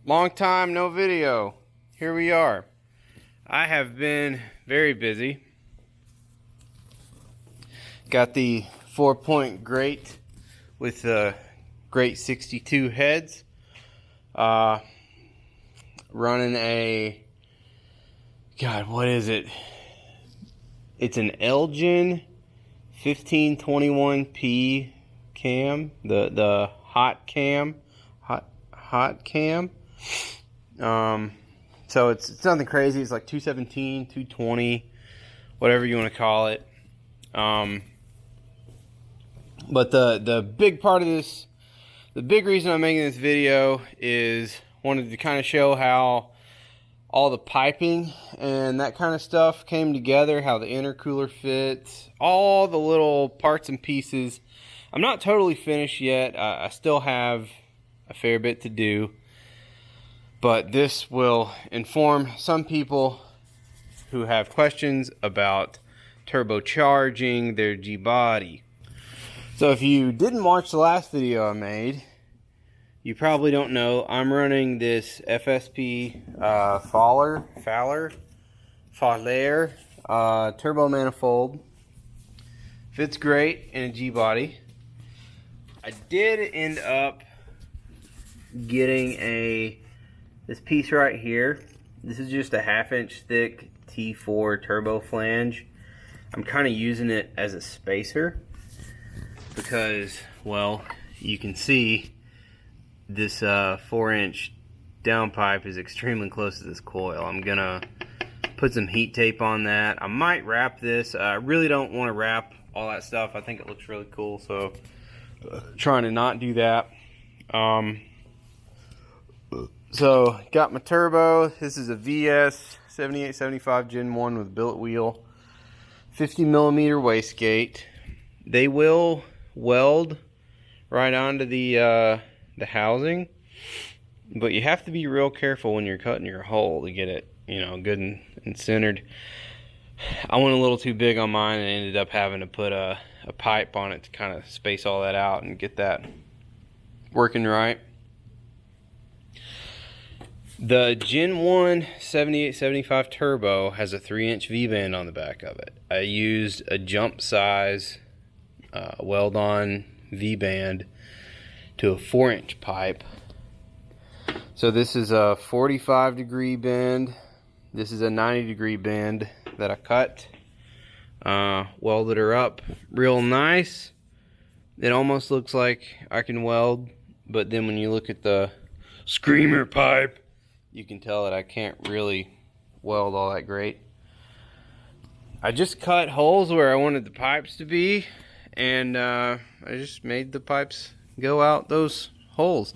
Long time no video. Here we are. I have been very busy. Got the 4-point grate with the grate 62 heads. Running a, God, what is it? It's an Elgin 1521P cam, the hot cam. So it's nothing crazy. It's like 217, 220, whatever you want to call it. But the big part of this, the big reason I'm making this video is wanted to kind of show how all the piping and that kind of stuff came together, how the intercooler fits, all the little parts and pieces. I'm not totally finished yet. I still have a fair bit to do, but this will inform some people who have questions about turbocharging their G-body. So if you didn't watch the last video I made, you probably don't know I'm running this FSP Fowler turbo manifold. Fits great in a G-body. I did end up getting this piece right here. This is just a 1/2 inch thick T4 turbo flange. I'm kind of using it as a spacer because, well, you can see this 4-inch downpipe is extremely close to this coil. I'm gonna put some heat tape on that. I might wrap this. I really don't want to wrap all that stuff. I think it looks really cool, so trying to not do that. So got my turbo. This is a VS 7875 Gen 1 with billet wheel, 50mm wastegate. They will weld right onto the housing, but you have to be real careful when you're cutting your hole to get it, you know, good and centered. I went a little too big on mine and ended up having to put a pipe on it to kind of space all that out and get that working right. The Gen 1 7875 Turbo has a 3-inch V-band on the back of it. I used a jump size weld-on V-band to a 4-inch pipe. So this is a 45-degree bend. This is a 90-degree bend that I cut. Welded her up real nice. It almost looks like I can weld, but then when you look at the screamer pipe, you can tell that I can't really weld all that great. I just cut holes where I wanted the pipes to be, and I just made the pipes go out those holes.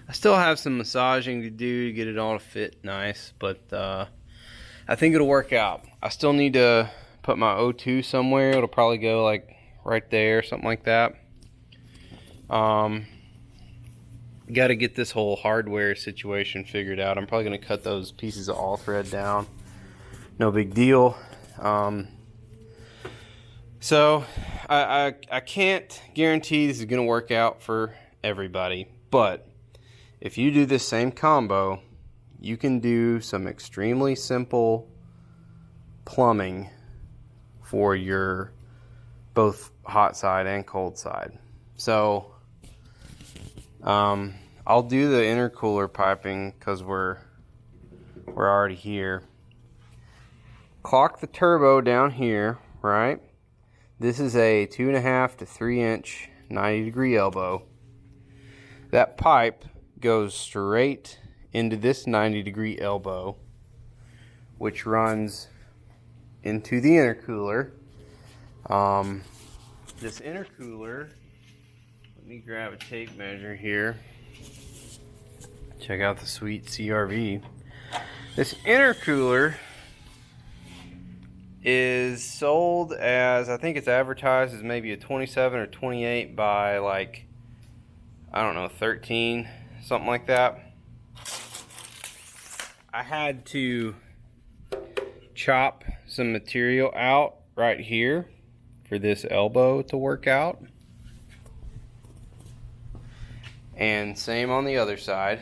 I still have some massaging to do to get it all to fit nice, but I think it'll work out. I still need to put my O2 somewhere. It'll probably go like right there, something like that. Got to get this whole hardware situation figured out. I'm probably going to cut those pieces of all thread down. No big deal. So I can't guarantee this is going to work out for everybody, but if you do this same combo, you can do some extremely simple plumbing for your both hot side and cold side. So I'll do the intercooler piping because we're already here. Clock the turbo down here, right? This is a 2.5 to 3-inch 90-degree elbow. That pipe goes straight into this 90-degree elbow, which runs into the intercooler. This intercooler, let me grab a tape measure here. Check out the sweet CRV. This intercooler is sold as, I think it's advertised as maybe a 27 or 28 by like, I don't know, 13, something like that. I had to chop some material out right here for this elbow to work out. And same on the other side.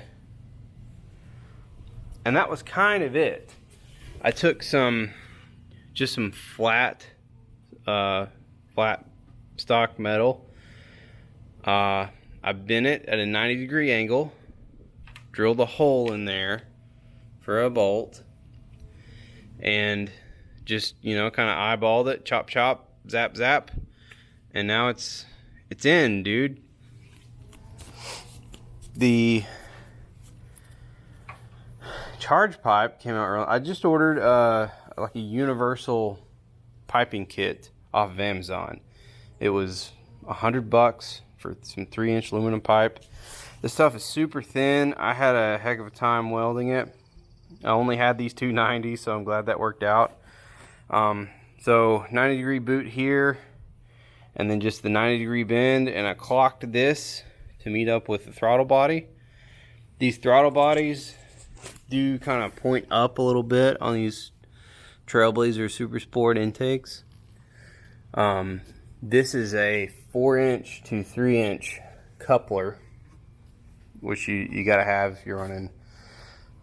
And that was kind of it. I took just some flat stock metal. I bent it at a 90-degree angle, drilled a hole in there for a bolt, and just, you know, kind of eyeballed it, chop chop, zap zap, and now it's in, dude. The charge pipe came out early. I just ordered like a universal piping kit off of Amazon. It was $100 for some 3-inch aluminum pipe. This stuff is super thin. I had a heck of a time welding it. I only had these 290s, so I'm glad that worked out. So 90-degree boot here, and then just the 90-degree bend, and I clocked this to meet up with the throttle body. These throttle bodies do kind of point up a little bit on these Trailblazer Super Sport intakes. This is a 4-inch to 3-inch coupler, which you gotta have if you're running.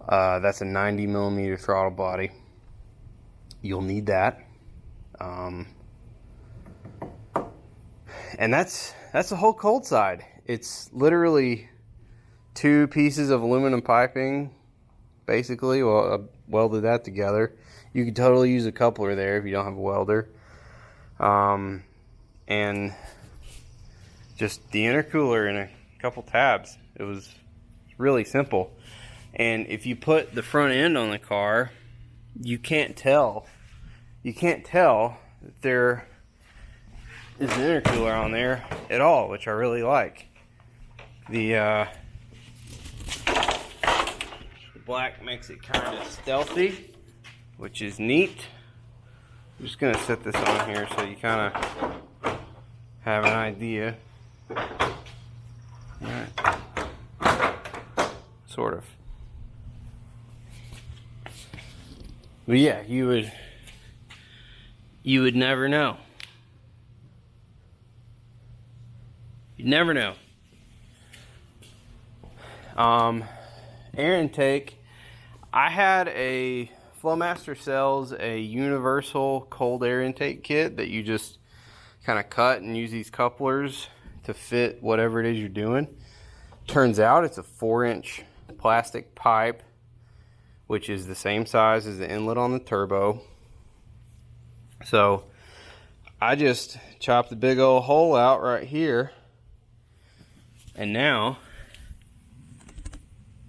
That's a 90mm throttle body. You'll need that. And that's the whole cold side. It's literally 2 pieces of aluminum piping, basically. Well, I welded that together. You could totally use a coupler there if you don't have a welder. And just the intercooler and a couple tabs. It was really simple. And if you put the front end on the car, you can't tell. You can't tell that there is an intercooler on there at all, which I really like. The black makes it kind of stealthy, which is neat. I'm just gonna set this on here so you kind of have an idea. Alright. Sort of. But yeah, you would never know. You'd never know. Air intake. I had a Flowmaster sells a universal cold air intake kit that you just kind of cut and use these couplers to fit whatever it is you're doing. Turns out it's a 4-inch plastic pipe, which is the same size as the inlet on the turbo. So I just chopped a big old hole out right here, and now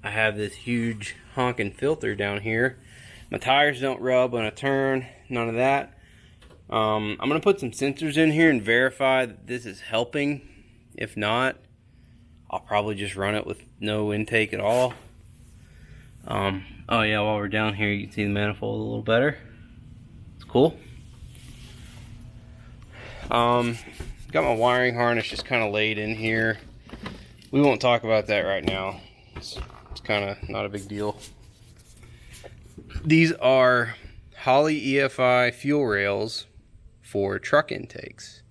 I have this huge honking filter down here. My tires don't rub when I turn, none of that. I'm gonna put some sensors in here and verify that this is helping. If not, I'll probably just run it with no intake at all. Oh yeah, while we're down here, you can see the manifold a little better. It's cool. Got my wiring harness just kind of laid in here. We won't talk about that right now. It's kind of not a big deal. These are Holley EFI fuel rails for truck intakes.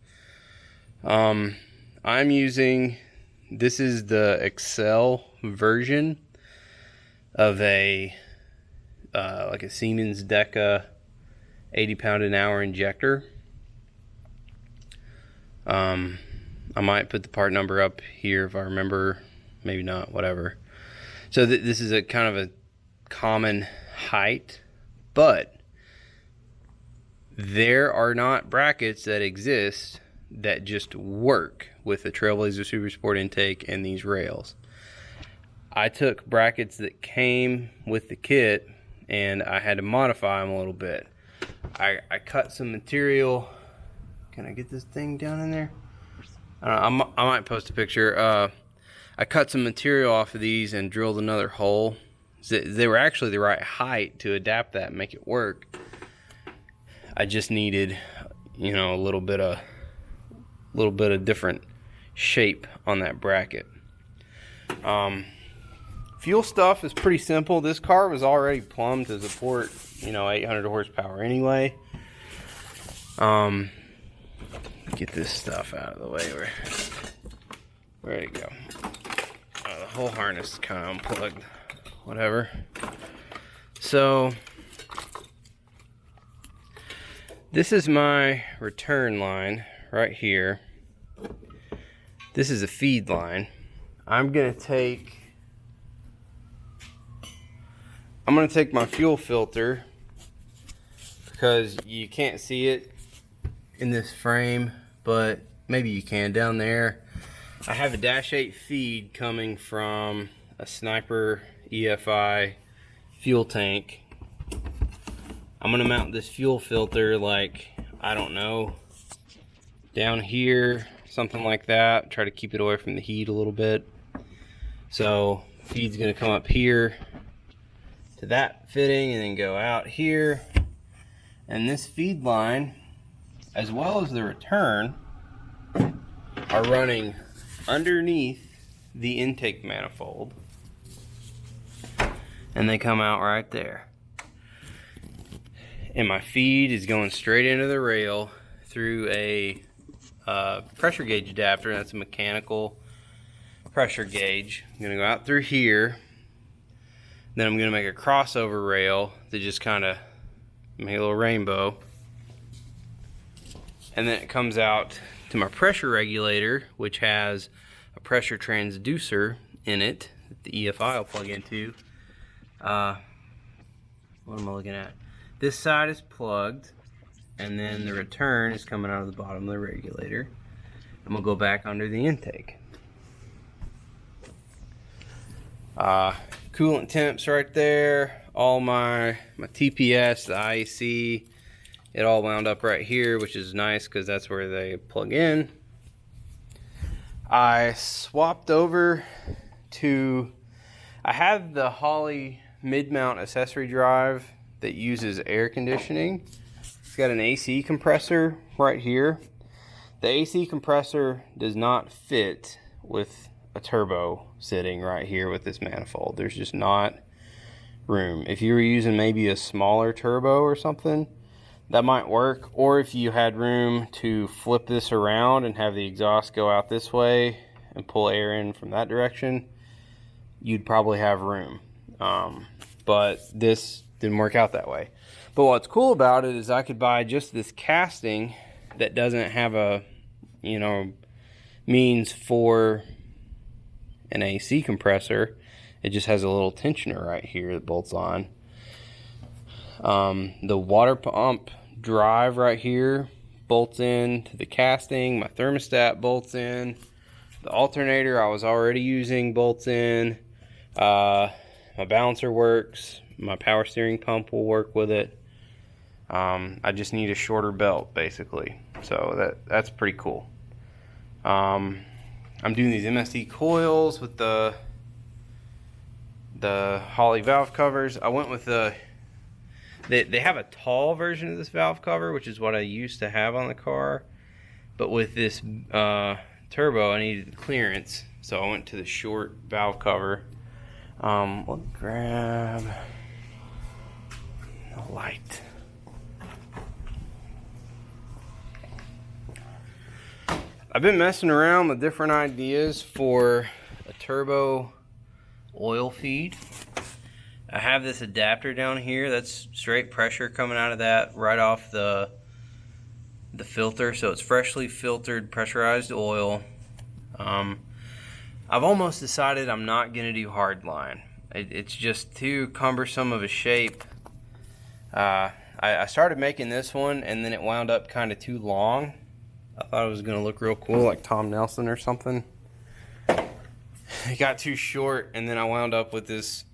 I'm using, this is the Excel version of a like a Siemens Deca 80 pound an hour injector. I might put the part number up here if I remember, maybe not, whatever. So this is a kind of a common height, but there are not brackets that exist that just work with the Trailblazer Super Sport intake and these rails. I took brackets that came with the kit and I had to modify them a little bit. I cut some material. Can I get this thing down in there? I might post a picture. I cut some material off of these and drilled another hole. They were actually the right height to adapt that and make it work. I just needed, you know, a little bit of different shape on that bracket. Fuel stuff is pretty simple. This car was already plumbed to support, you know, 800 horsepower anyway. Get this stuff out of the way. Where'd it go? The whole harness is kind of unplugged. Whatever. So this is my return line right here. This is a feed line. I'm gonna take my fuel filter, because you can't see it in this frame, but maybe you can down there. I have a Dash 8 feed coming from a Sniper EFI fuel tank. I'm gonna mount this fuel filter, like, I don't know, down here, something like that. Try to keep it away from the heat a little bit. So feed's gonna come up here to that fitting and then go out here. And this feed line, as well as the return, are running underneath the intake manifold. And they come out right there. And my feed is going straight into the rail through a pressure gauge adapter. That's a mechanical pressure gauge. I'm gonna go out through here. Then I'm gonna make a crossover rail to just kind of make a little rainbow. And then it comes out to my pressure regulator, which has a pressure transducer in it that the EFI will plug into. What am I looking at? This side is plugged, and then the return is coming out of the bottom of the regulator. I'm gonna go back under the intake. Coolant temps right there. All my TPS, the IEC, it all wound up right here, which is nice because that's where they plug in. I swapped over to, I have the Holley mid-mount accessory drive that uses air conditioning. It's got an AC compressor right here. The AC compressor does not fit with a turbo sitting right here with this manifold. There's just not room. If you were using maybe a smaller turbo or something, that might work. Or if you had room to flip this around and have the exhaust go out this way and pull air in from that direction, you'd probably have room. But this didn't work out that way. But what's cool about it is I could buy just this casting that doesn't have a, means for an AC compressor. It just has a little tensioner right here that bolts on. The water pump drive right here bolts in to the casting. My thermostat bolts in. The alternator I was already using bolts in. My balancer works. My power steering pump will work with it. I just need a shorter belt, basically. So that's pretty cool. I'm doing these MSD coils with the Holley valve covers. I went with they have a tall version of this valve cover, which is what I used to have on the car. But with this turbo, I needed clearance, so I went to the short valve cover. Let me grab a light. I've been messing around with different ideas for a turbo oil feed. I have this adapter down here that's straight pressure coming out of that right off the filter, so it's freshly filtered pressurized oil. I've almost decided I'm not gonna do hardline. It's just too cumbersome of a shape. I started making this one and then it wound up kind of too long. I thought it was gonna look real cool like Tom Nelson or something. It got too short and then I wound up with this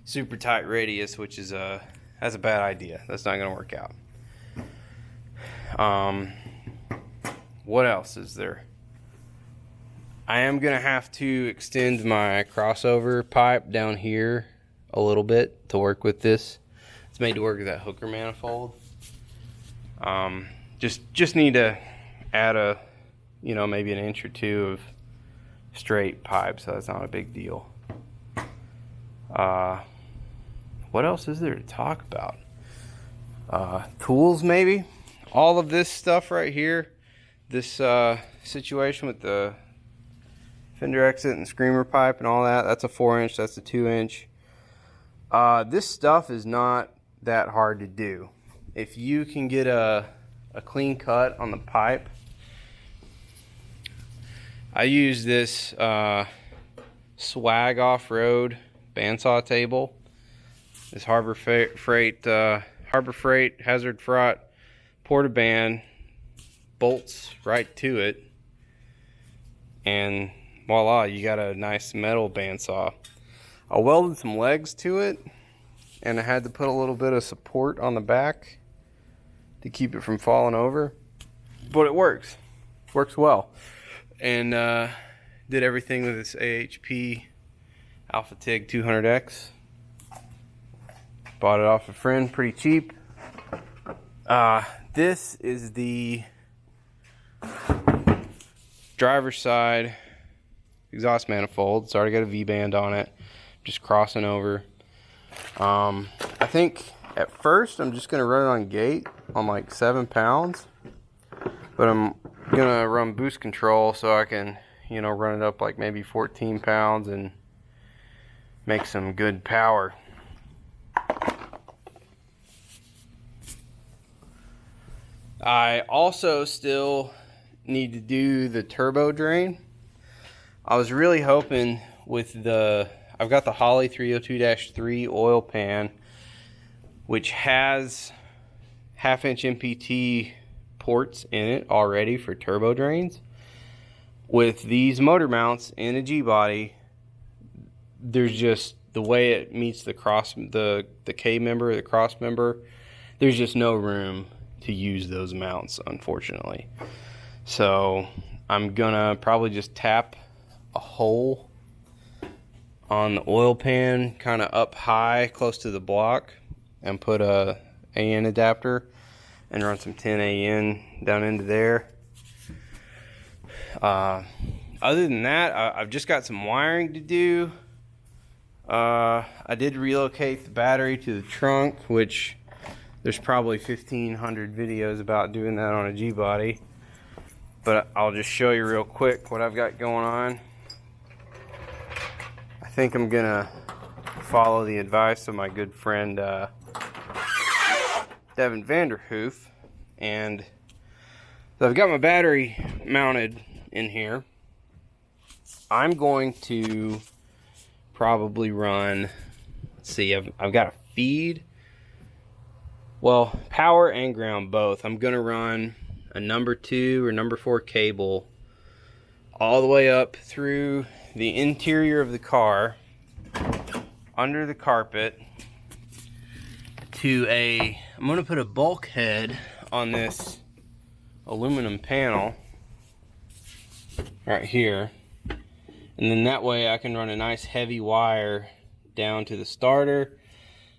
super tight radius, which is that's a bad idea. That's not gonna work out. What else is there? I am gonna have to extend my crossover pipe down here a little bit to work with this. It's made to work with that hooker manifold. Just need to add a, maybe an inch or two of straight pipe, so that's not a big deal. What else is there to talk about? Tools, maybe. All of this stuff right here, this situation with the fender exit and screamer pipe and all that, that's a 4-inch, that's a 2-inch. This stuff is not that hard to do. If you can get a clean cut on the pipe, I use this Swag off-road bandsaw table. This Harbor Freight Hazard Fraught Porta-Band bolts right to it, and voila, you got a nice metal bandsaw. I welded some legs to it, and I had to put a little bit of support on the back to keep it from falling over, but it works well. And did everything with this AHP Alpha TIG 200X. Bought it off a friend pretty cheap. This is the driver's side exhaust manifold. It's already got a V-band on it. Just crossing over. I think at first I'm just gonna run it on gate on like 7 pounds, but I'm gonna run boost control so I can, you know, run it up like maybe 14 pounds and make some good power. I also still need to do the turbo drain. I was really hoping with I've got the Holley 302-3 oil pan, which has 1/2-inch MPT ports in it already for turbo drains. With these motor mounts in a G-body, there's just the way it meets the K member, the cross member, there's just no room to use those mounts, unfortunately. So I'm gonna probably just tap a hole on the oil pan kind of up high close to the block and put a AN adapter and run some 10 AN down into there. Other than that, I've just got some wiring to do. I did relocate the battery to the trunk, which there's probably 1,500 videos about doing that on a G-body, but I'll just show you real quick what I've got going on. I think I'm gonna follow the advice of my good friend Devin Vanderhoof, and so I've got my battery mounted in here. I'm going to probably run, let's see, I've got a feed, well, power and ground both. I'm gonna run a number 2 or number 4 cable all the way up through the interior of the car, under the carpet, to I'm gonna put a bulkhead on this aluminum panel right here, and then that way I can run a nice heavy wire down to the starter,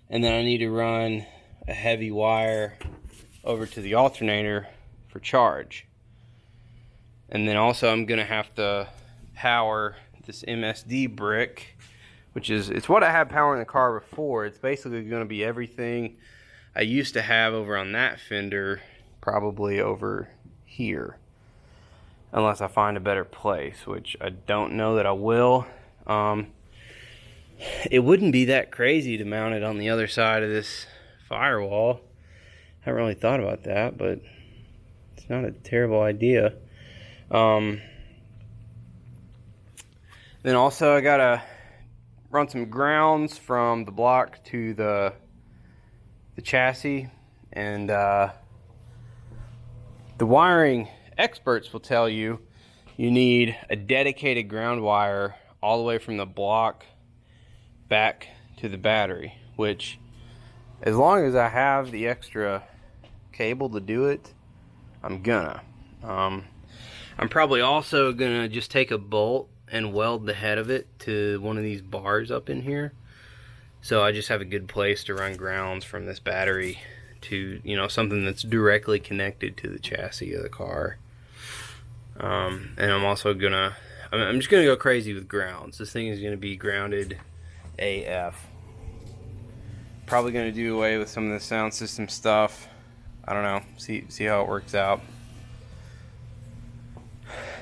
and then I need to run a heavy wire over to the alternator for charge. And then also I'm gonna have to power this MSD brick, which is, it's what I had powering the car before. It's basically gonna be everything I used to have over on that fender, probably over here, unless I find a better place, which I don't know that I will. It wouldn't be that crazy to mount it on the other side of this firewall. I haven't really thought about that, but it's not a terrible idea. Then also I gotta run some grounds from the block to the chassis, and the wiring experts will tell you you need a dedicated ground wire all the way from the block back to the battery, which, as long as I have the extra cable to do it, I'm gonna. I'm probably also gonna just take a bolt and weld the head of it to one of these bars up in here, so I just have a good place to run grounds from this battery to, you know, something that's directly connected to the chassis of the car. And I'm also gonna, I'm just gonna go crazy with grounds. This thing is gonna be grounded AF. Probably gonna do away with some of the sound system stuff. I don't know, see how it works out.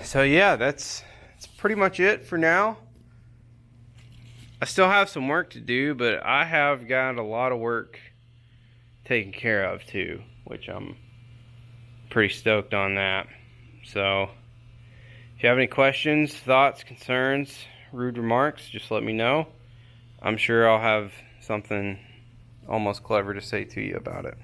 So yeah, that's pretty much it for now. I still have some work to do, but I have got a lot of work taken care of too, which I'm pretty stoked on that. So if you have any questions, thoughts, concerns, rude remarks, just let me know. I'm sure I'll have something almost clever to say to you about it.